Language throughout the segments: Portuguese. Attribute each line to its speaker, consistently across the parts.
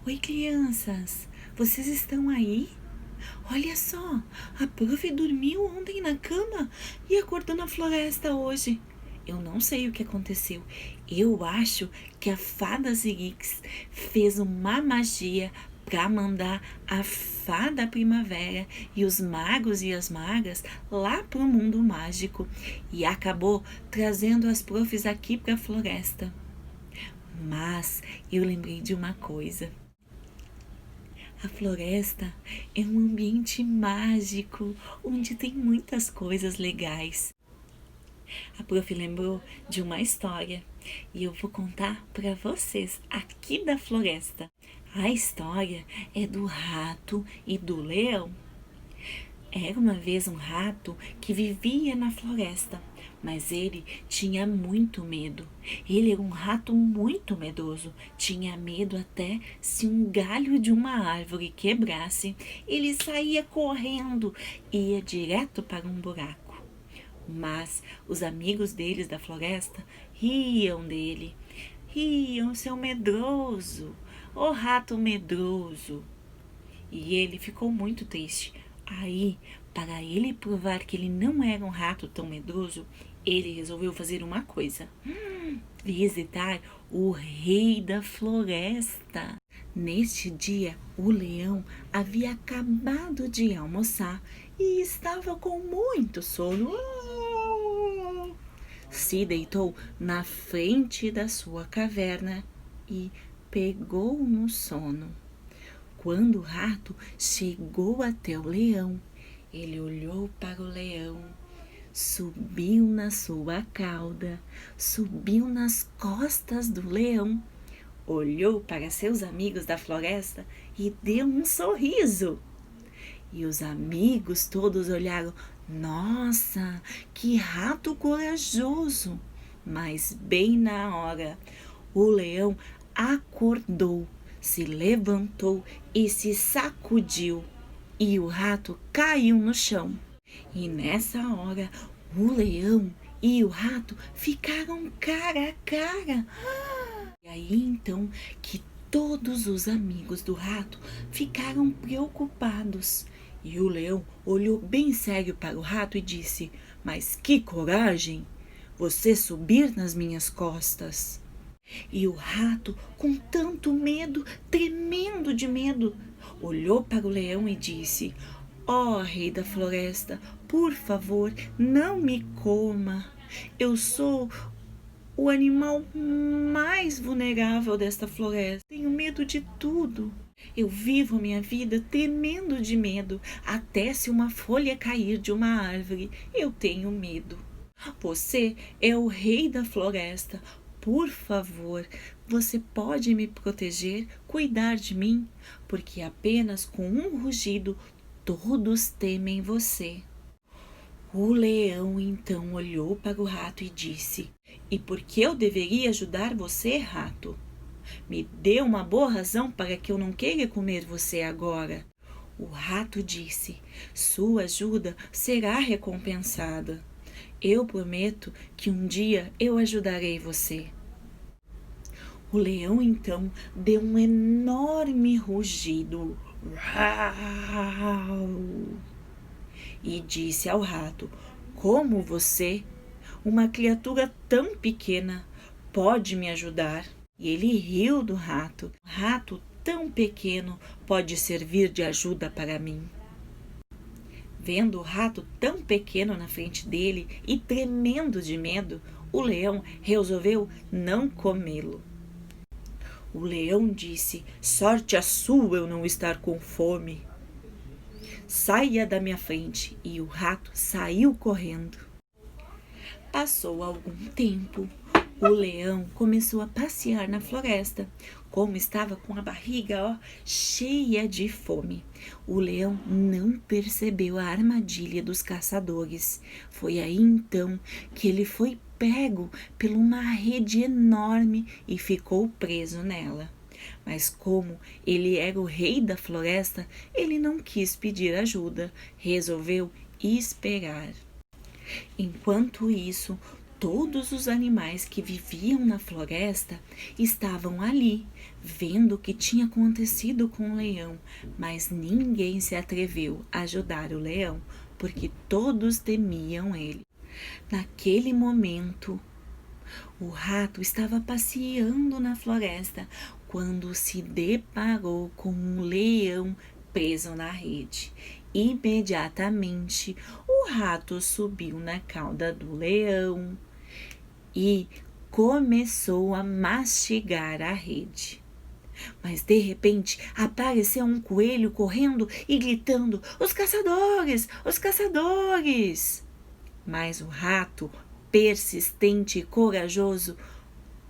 Speaker 1: Oi, crianças! Vocês estão aí? Olha só, a prof dormiu ontem na cama e acordou na floresta hoje. Eu não sei o que aconteceu. Eu acho que a fada Zirix fez uma magia para mandar a fada primavera e os magos e as magas lá pro mundo mágico e acabou trazendo as profs aqui para a floresta. Mas eu lembrei de uma coisa. A floresta é um ambiente mágico, onde tem muitas coisas legais. A prof lembrou de uma história e eu vou contar para vocês aqui da floresta. A história é do rato e do leão. Era uma vez um rato que vivia na floresta, mas ele tinha muito medo. Ele era um rato muito medroso, tinha medo até se um galho de uma árvore quebrasse, ele saía correndo e ia direto para um buraco. Mas os amigos deles da floresta riam dele. Riam, seu medroso, ô rato medroso. E ele ficou muito triste. Aí, para ele provar que ele não era um rato tão medroso, ele resolveu fazer uma coisa: visitar o rei da floresta. Neste dia, o leão havia acabado de almoçar e estava com muito sono. Se deitou na frente da sua caverna e pegou no sono. Quando o rato chegou até o leão, ele olhou para o leão, subiu na sua cauda, subiu nas costas do leão, olhou para seus amigos da floresta e deu um sorriso. E os amigos todos olharam: nossa, que rato corajoso! Mas bem na hora, o leão acordou, se levantou e se sacudiu, e o rato caiu no chão. E nessa hora, o leão e o rato ficaram cara a cara. E aí então que todos os amigos do rato ficaram preocupados. E o leão olhou bem sério para o rato e disse: mas que coragem! Você subir nas minhas costas. E o rato, com tanto medo, tremendo de medo, olhou para o leão e disse: ó rei da floresta, por favor, não me coma. Eu sou o animal mais vulnerável desta floresta. Tenho medo de tudo. Eu vivo a minha vida tremendo de medo. Até se uma folha cair de uma árvore, eu tenho medo. Você é o rei da floresta. Por favor, você pode me proteger, cuidar de mim? Porque apenas com um rugido todos temem você. O leão então olhou para o rato e disse: e por que eu deveria ajudar você, rato? Me dê uma boa razão para que eu não queira comer você agora. O rato disse: sua ajuda será recompensada. Eu prometo que um dia eu ajudarei você. O leão então deu um enorme rugido e disse ao rato: como você, uma criatura tão pequena, pode me ajudar? E ele riu do rato. Um rato tão pequeno pode servir de ajuda para mim. Vendo o rato tão pequeno na frente dele e tremendo de medo, o leão resolveu não comê-lo. O leão disse: sorte a sua eu não estar com fome. Saia da minha frente. E o rato saiu correndo. Passou algum tempo. O leão começou a passear na floresta. Como estava com a barriga cheia de fome, o leão não percebeu a armadilha dos caçadores. Foi aí então que ele foi pego por uma rede enorme e ficou preso nela. Mas como ele era o rei da floresta, ele não quis pedir ajuda, resolveu esperar. Enquanto isso, Todos os animais que viviam na floresta estavam ali, vendo o que tinha acontecido com o leão, mas ninguém se atreveu a ajudar o leão, porque todos temiam ele. Naquele momento, o rato estava passeando na floresta quando se deparou com um leão preso na rede. Imediatamente, o rato subiu na cauda do leão e começou a mastigar a rede. Mas de repente apareceu um coelho correndo e gritando: "Os caçadores! Os caçadores!" Mas o rato, persistente e corajoso,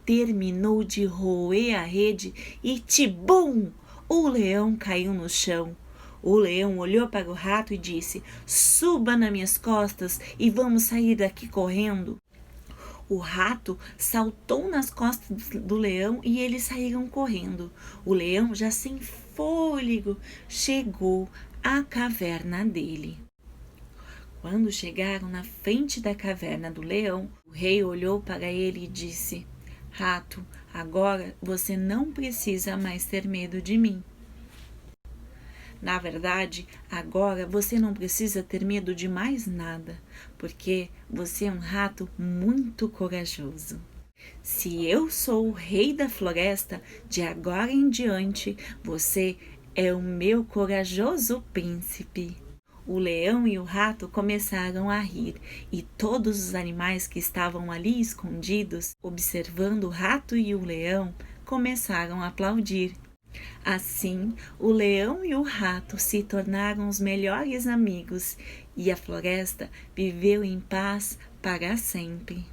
Speaker 1: terminou de roer a rede e tibum! O leão caiu no chão. O leão olhou para o rato e disse: "Suba nas minhas costas e vamos sair daqui correndo." O rato saltou nas costas do leão e eles saíram correndo. O leão, já sem fôlego, chegou à caverna dele. Quando chegaram na frente da caverna do leão, o rei olhou para ele e disse: "Rato, agora você não precisa mais ter medo de mim. Na verdade, agora você não precisa ter medo de mais nada, porque você é um rato muito corajoso. Se eu sou o rei da floresta, de agora em diante, você é o meu corajoso príncipe." O leão e o rato começaram a rir, e todos os animais que estavam ali escondidos, observando o rato e o leão, começaram a aplaudir. Assim, o leão e o rato se tornaram os melhores amigos, e a floresta viveu em paz para sempre.